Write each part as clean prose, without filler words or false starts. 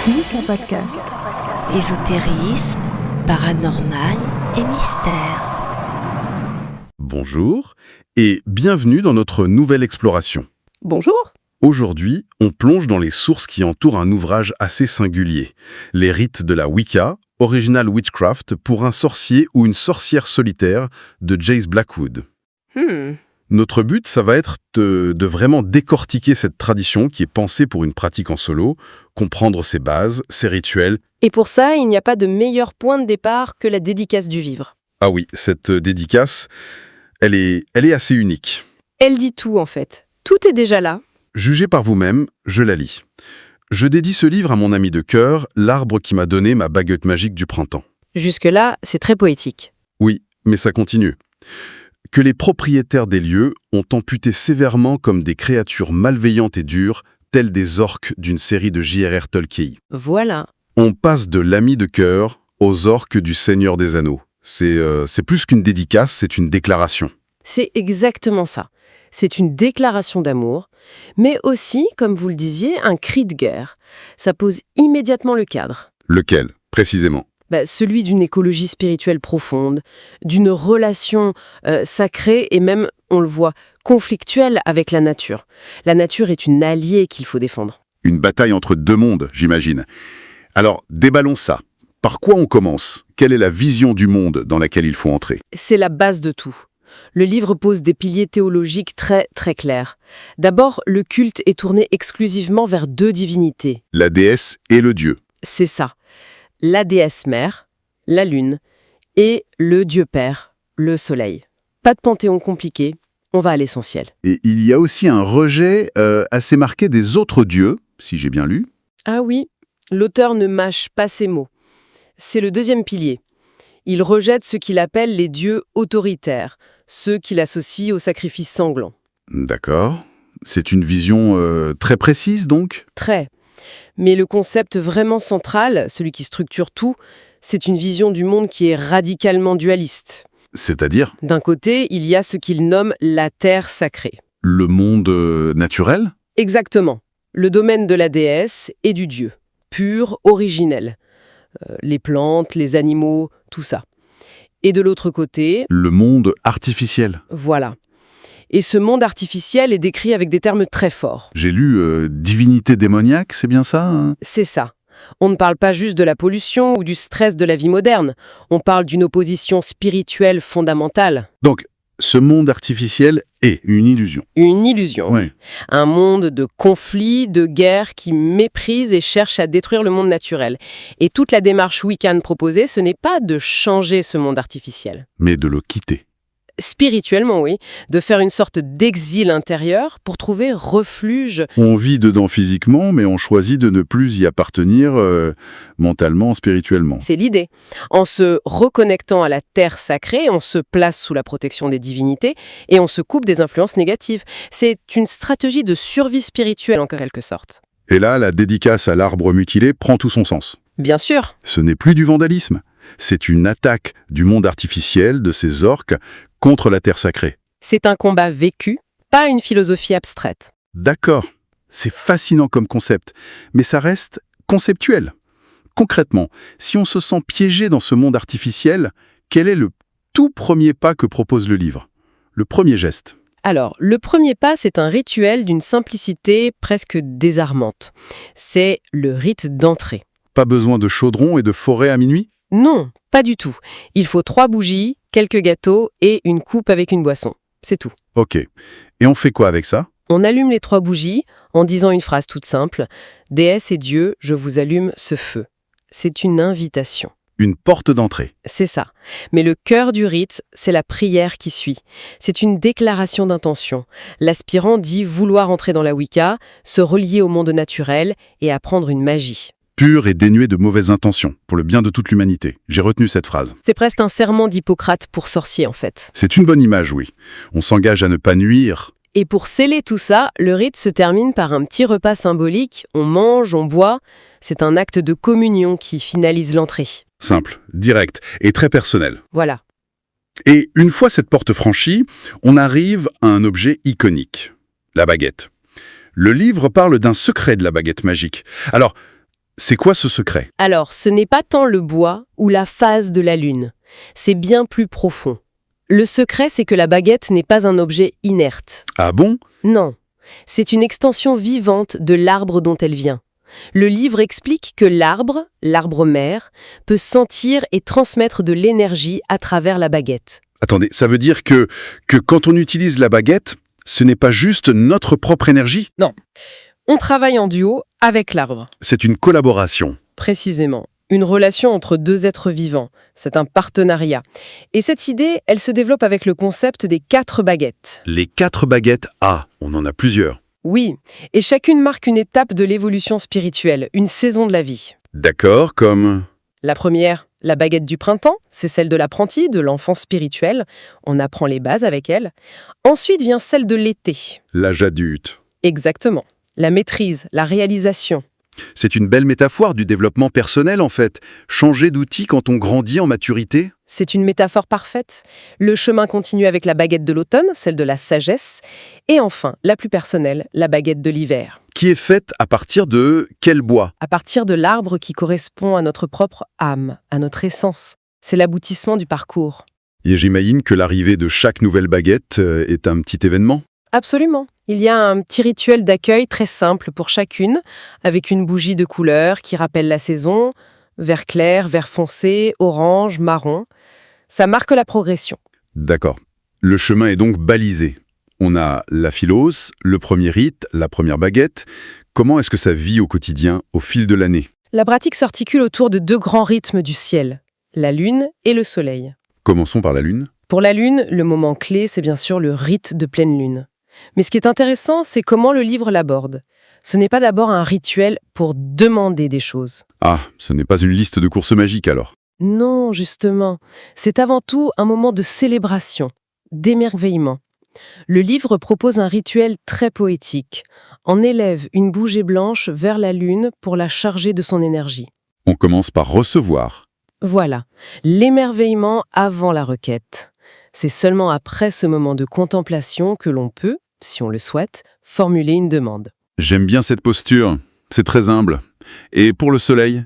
Wicca Podcast. Ésotérisme, paranormal et mystère. Bonjour et bienvenue dans notre nouvelle exploration. Bonjour. Aujourd'hui, on plonge dans les sources qui entourent un ouvrage assez singulier, les rites de la Wicca, Original Witchcraft pour un sorcier ou une sorcière solitaire de Jace Blackwood. Notre but, ça va être de vraiment décortiquer cette tradition qui est pensée pour une pratique en solo, comprendre ses bases, ses rituels. Et pour ça, il n'y a pas de meilleur point de départ que la dédicace du vivre. Ah oui, cette dédicace, elle est assez unique. Elle dit tout, en fait. Tout est déjà là. Jugez par vous-même, je la lis. Je dédie ce livre à mon ami de cœur, l'arbre qui m'a donné ma baguette magique du printemps. Jusque-là, c'est très poétique. Oui, mais ça continue. Que les propriétaires des lieux ont amputé sévèrement comme des créatures malveillantes et dures, telles des orques d'une série de J.R.R. Tolkien. Voilà. On passe de l'ami de cœur aux orques du Seigneur des Anneaux. C'est plus qu'une dédicace, c'est une déclaration. C'est exactement ça. C'est une déclaration d'amour, mais aussi, comme vous le disiez, un cri de guerre. Ça pose immédiatement le cadre. Lequel, précisément ? Celui d'une écologie spirituelle profonde, d'une relation sacrée et même, on le voit, conflictuelle avec la nature. La nature est une alliée qu'il faut défendre. Une bataille entre deux mondes, j'imagine. Alors, déballons ça. Par quoi on commence ? Quelle est la vision du monde dans laquelle il faut entrer ? C'est la base de tout. Le livre pose des piliers théologiques très, très clairs. D'abord, le culte est tourné exclusivement vers deux divinités. La déesse et le dieu. C'est ça. La déesse mère, la lune, et le dieu père, le soleil. Pas de panthéon compliqué, on va à l'essentiel. Et il y a aussi un rejet assez marqué des autres dieux, si j'ai bien lu. Ah oui, l'auteur ne mâche pas ses mots. C'est le deuxième pilier. Il rejette ce qu'il appelle les dieux autoritaires, ceux qu'il associe au sacrifice sanglant. D'accord. C'est une vision très précise, donc ? Très. Mais le concept vraiment central, celui qui structure tout, c'est une vision du monde qui est radicalement dualiste. C'est-à-dire ? D'un côté, il y a ce qu'il nomme la terre sacrée. Le monde naturel ? Exactement. Le domaine de la déesse et du dieu. Pur, originel. Les plantes, les animaux, tout ça. Et de l'autre côté... Le monde artificiel. Voilà. Et ce monde artificiel est décrit avec des termes très forts. J'ai lu divinité démoniaque, c'est bien ça, hein ? C'est ça. On ne parle pas juste de la pollution ou du stress de la vie moderne. On parle d'une opposition spirituelle fondamentale. Donc, ce monde artificiel est une illusion. Une illusion. Ouais. Un monde de conflits, de guerres qui méprise et cherche à détruire le monde naturel. Et toute la démarche Wiccan proposée, ce n'est pas de changer ce monde artificiel. Mais de le quitter. Spirituellement, oui. De faire une sorte d'exil intérieur pour trouver refuge. On vit dedans physiquement, mais on choisit de ne plus y appartenir mentalement, spirituellement. C'est l'idée. En se reconnectant à la terre sacrée, on se place sous la protection des divinités et on se coupe des influences négatives. C'est une stratégie de survie spirituelle en quelque sorte. Et là, la dédicace à l'arbre mutilé prend tout son sens. Bien sûr. Ce n'est plus du vandalisme. C'est une attaque du monde artificiel, de ces orques, contre la terre sacrée. C'est un combat vécu, pas une philosophie abstraite. D'accord, c'est fascinant comme concept, mais ça reste conceptuel. Concrètement, si on se sent piégé dans ce monde artificiel, quel est le tout premier pas que propose le livre ? Le premier geste ? Alors, le premier pas, c'est un rituel d'une simplicité presque désarmante. C'est le rite d'entrée. Pas besoin de chaudron et de forêt à minuit ? Non, pas du tout. Il faut 3 bougies, quelques gâteaux et une coupe avec une boisson. C'est tout. Ok. Et on fait quoi avec ça ? On allume les 3 bougies en disant une phrase toute simple. « Déesse et Dieu, je vous allume ce feu ». C'est une invitation. Une porte d'entrée. C'est ça. Mais le cœur du rite, c'est la prière qui suit. C'est une déclaration d'intention. L'aspirant dit vouloir entrer dans la Wicca, se relier au monde naturel et apprendre une magie. Pur et dénué de mauvaises intentions, pour le bien de toute l'humanité. J'ai retenu cette phrase. C'est presque un serment d'Hippocrate pour sorcier, en fait. C'est une bonne image, oui. On s'engage à ne pas nuire. Et pour sceller tout ça, le rite se termine par un petit repas symbolique. On mange, on boit. C'est un acte de communion qui finalise l'entrée. Simple, direct et très personnel. Voilà. Et une fois cette porte franchie, on arrive à un objet iconique, la baguette. Le livre parle d'un secret de la baguette magique. Alors, C'est quoi ce secret? Alors, ce n'est pas tant le bois ou la phase de la lune. C'est bien plus profond. Le secret, c'est que la baguette n'est pas un objet inerte. Ah bon? Non, c'est une extension vivante de l'arbre dont elle vient. Le livre explique que l'arbre mère, peut sentir et transmettre de l'énergie à travers la baguette. Attendez, ça veut dire que quand on utilise la baguette, ce n'est pas juste notre propre énergie? Non, on travaille en duo avec l'arbre. C'est une collaboration. Précisément, une relation entre deux êtres vivants. C'est un partenariat. Et cette idée, elle se développe avec le concept des 4 baguettes. Les 4 baguettes, on en a plusieurs. Oui, et chacune marque une étape de l'évolution spirituelle, une saison de la vie. D'accord, comme... La première, la baguette du printemps, c'est celle de l'apprenti, de l'enfant spirituel. On apprend les bases avec elle. Ensuite vient celle de l'été. L'âge adulte. Exactement. La maîtrise, la réalisation. C'est une belle métaphore du développement personnel, en fait. Changer d'outil quand on grandit en maturité. C'est une métaphore parfaite. Le chemin continue avec la baguette de l'automne, celle de la sagesse. Et enfin, la plus personnelle, la baguette de l'hiver. Qui est faite à partir de quel bois? À partir de l'arbre qui correspond à notre propre âme, à notre essence. C'est l'aboutissement du parcours. Et j'imagine que l'arrivée de chaque nouvelle baguette est un petit événement. Absolument. Il y a un petit rituel d'accueil très simple pour chacune, avec une bougie de couleur qui rappelle la saison, vert clair, vert foncé, orange, marron. Ça marque la progression. D'accord. Le chemin est donc balisé. On a la philos, le premier rite, la première baguette. Comment est-ce que ça vit au quotidien, au fil de l'année? La pratique s'articule autour de 2 grands rythmes du ciel, la lune et le soleil. Commençons par la lune. Pour la lune, le moment clé, c'est bien sûr le rite de pleine lune. Mais ce qui est intéressant, c'est comment le livre l'aborde. Ce n'est pas d'abord un rituel pour demander des choses. Ah, ce n'est pas une liste de courses magiques alors. Non, justement. C'est avant tout un moment de célébration, d'émerveillement. Le livre propose un rituel très poétique. On élève une bougie blanche vers la lune pour la charger de son énergie. On commence par recevoir. Voilà, l'émerveillement avant la requête. C'est seulement après ce moment de contemplation que l'on peut, si on le souhaite, formuler une demande. J'aime bien cette posture, c'est très humble. Et pour le soleil,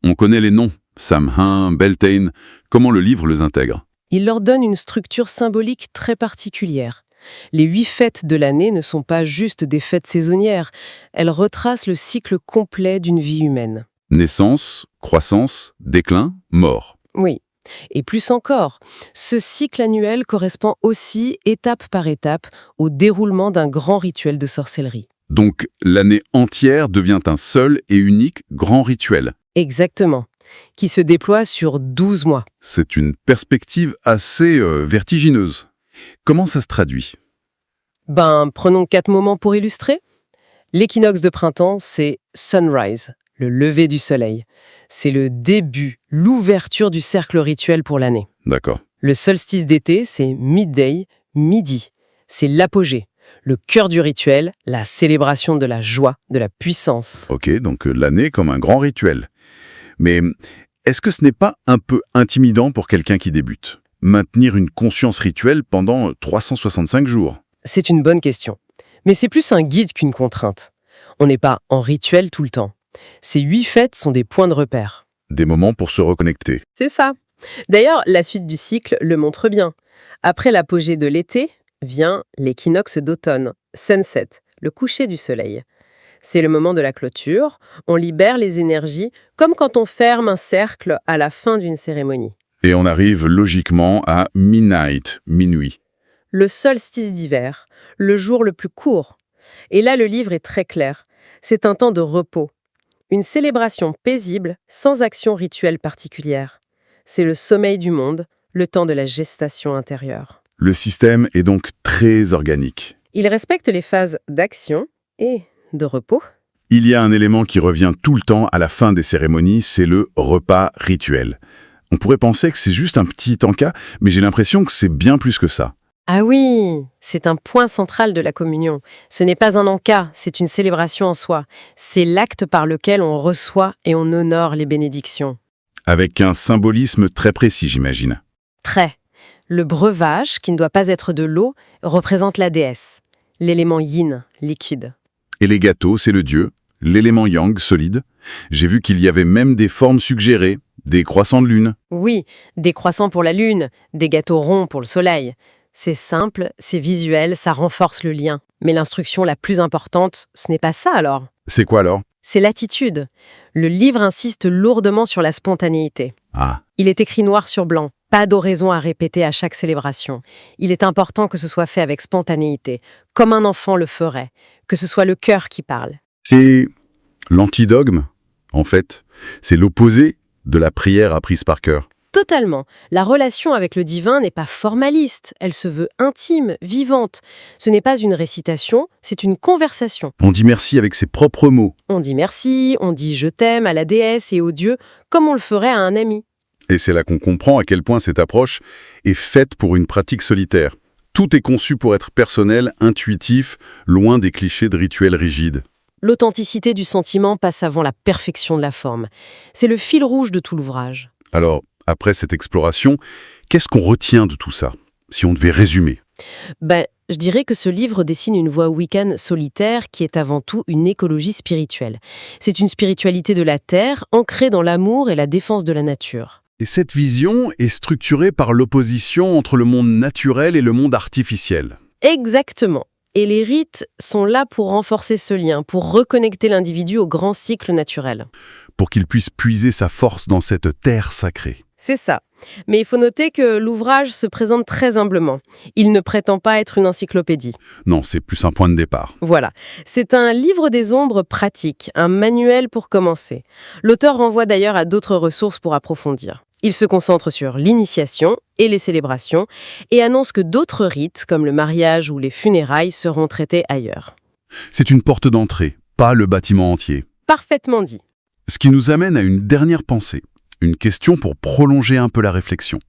on connaît les noms, Samhain, Beltane, comment le livre les intègre? Il leur donne une structure symbolique très particulière. Les 8 fêtes de l'année ne sont pas juste des fêtes saisonnières, elles retracent le cycle complet d'une vie humaine. Naissance, croissance, déclin, mort. Oui. Et plus encore, ce cycle annuel correspond aussi, étape par étape, au déroulement d'un grand rituel de sorcellerie. Donc l'année entière devient un seul et unique grand rituel. Exactement. Qui se déploie sur 12 mois. C'est une perspective assez vertigineuse. Comment ça se traduit? Prenons 4 moments pour illustrer. L'équinoxe de printemps, c'est sunrise, le lever du soleil. C'est le début, l'ouverture du cercle rituel pour l'année. D'accord. Le solstice d'été, c'est midday, midi. C'est l'apogée, le cœur du rituel, la célébration de la joie, de la puissance. Ok, donc l'année comme un grand rituel. Mais est-ce que ce n'est pas un peu intimidant pour quelqu'un qui débute? Maintenir une conscience rituelle pendant 365 jours? C'est une bonne question. Mais c'est plus un guide qu'une contrainte. On n'est pas en rituel tout le temps. Ces 8 fêtes sont des points de repère. Des moments pour se reconnecter. C'est ça. D'ailleurs, la suite du cycle le montre bien. Après l'apogée de l'été, vient l'équinoxe d'automne, sunset, le coucher du soleil. C'est le moment de la clôture, on libère les énergies, comme quand on ferme un cercle à la fin d'une cérémonie. Et on arrive logiquement à midnight, minuit. Le solstice d'hiver, le jour le plus court. Et là, le livre est très clair. C'est un temps de repos. Une célébration paisible, sans action rituelle particulière. C'est le sommeil du monde, le temps de la gestation intérieure. Le système est donc très organique. Il respecte les phases d'action et de repos. Il y a un élément qui revient tout le temps à la fin des cérémonies, c'est le repas rituel. On pourrait penser que c'est juste un petit encas, mais j'ai l'impression que c'est bien plus que ça. Ah oui, c'est un point central de la communion. Ce n'est pas un encas, c'est une célébration en soi. C'est l'acte par lequel on reçoit et on honore les bénédictions. Avec un symbolisme très précis, j'imagine. Très. Le breuvage, qui ne doit pas être de l'eau, représente la déesse, l'élément yin, liquide. Et les gâteaux, c'est le dieu, l'élément yang, solide. J'ai vu qu'il y avait même des formes suggérées, des croissants de lune. Oui, des croissants pour la lune, des gâteaux ronds pour le soleil. C'est simple, c'est visuel, ça renforce le lien. Mais l'instruction la plus importante, ce n'est pas ça alors. C'est quoi alors? C'est l'attitude. Le livre insiste lourdement sur la spontanéité. Ah, Il est écrit noir sur blanc, pas d'oraison à répéter à chaque célébration. Il est important que ce soit fait avec spontanéité, comme un enfant le ferait, que ce soit le cœur qui parle. c'est l'antidogme, en fait. C'est l'opposé de la prière apprise par cœur. Totalement. La relation avec le divin n'est pas formaliste, elle se veut intime, vivante. Ce n'est pas une récitation, c'est une conversation. On dit merci avec ses propres mots. On dit merci, on dit je t'aime à la déesse et au dieu, comme on le ferait à un ami. Et c'est là qu'on comprend à quel point cette approche est faite pour une pratique solitaire. Tout est conçu pour être personnel, intuitif, loin des clichés de rituels rigides. L'authenticité du sentiment passe avant la perfection de la forme. C'est le fil rouge de tout l'ouvrage. Alors, après cette exploration, qu'est-ce qu'on retient de tout ça, si on devait résumer? Je dirais que ce livre dessine une voie wiccan solitaire qui est avant tout une écologie spirituelle. C'est une spiritualité de la terre, ancrée dans l'amour et la défense de la nature. Et cette vision est structurée par l'opposition entre le monde naturel et le monde artificiel. Exactement. Et les rites sont là pour renforcer ce lien, pour reconnecter l'individu au grand cycle naturel. Pour qu'il puisse puiser sa force dans cette terre sacrée. C'est ça. Mais il faut noter que l'ouvrage se présente très humblement. Il ne prétend pas être une encyclopédie. Non, c'est plus un point de départ. Voilà. C'est un livre des ombres pratique, un manuel pour commencer. L'auteur renvoie d'ailleurs à d'autres ressources pour approfondir. Il se concentre sur l'initiation et les célébrations et annonce que d'autres rites, comme le mariage ou les funérailles, seront traités ailleurs. C'est une porte d'entrée, pas le bâtiment entier. Parfaitement dit. Ce qui nous amène à une dernière pensée, une question pour prolonger un peu la réflexion.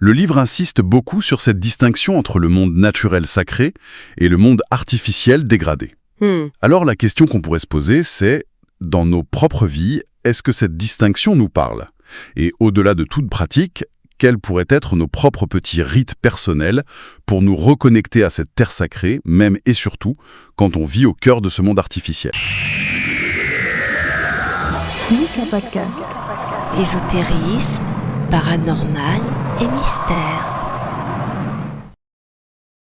Le livre insiste beaucoup sur cette distinction entre le monde naturel sacré et le monde artificiel dégradé. Alors la question qu'on pourrait se poser, c'est, dans nos propres vies, est-ce que cette distinction nous parle? Et au-delà de toute pratique, quels pourraient être nos propres petits rites personnels pour nous reconnecter à cette terre sacrée, même et surtout quand on vit au cœur de ce monde artificiel? Ésotérisme, paranormal et mystère.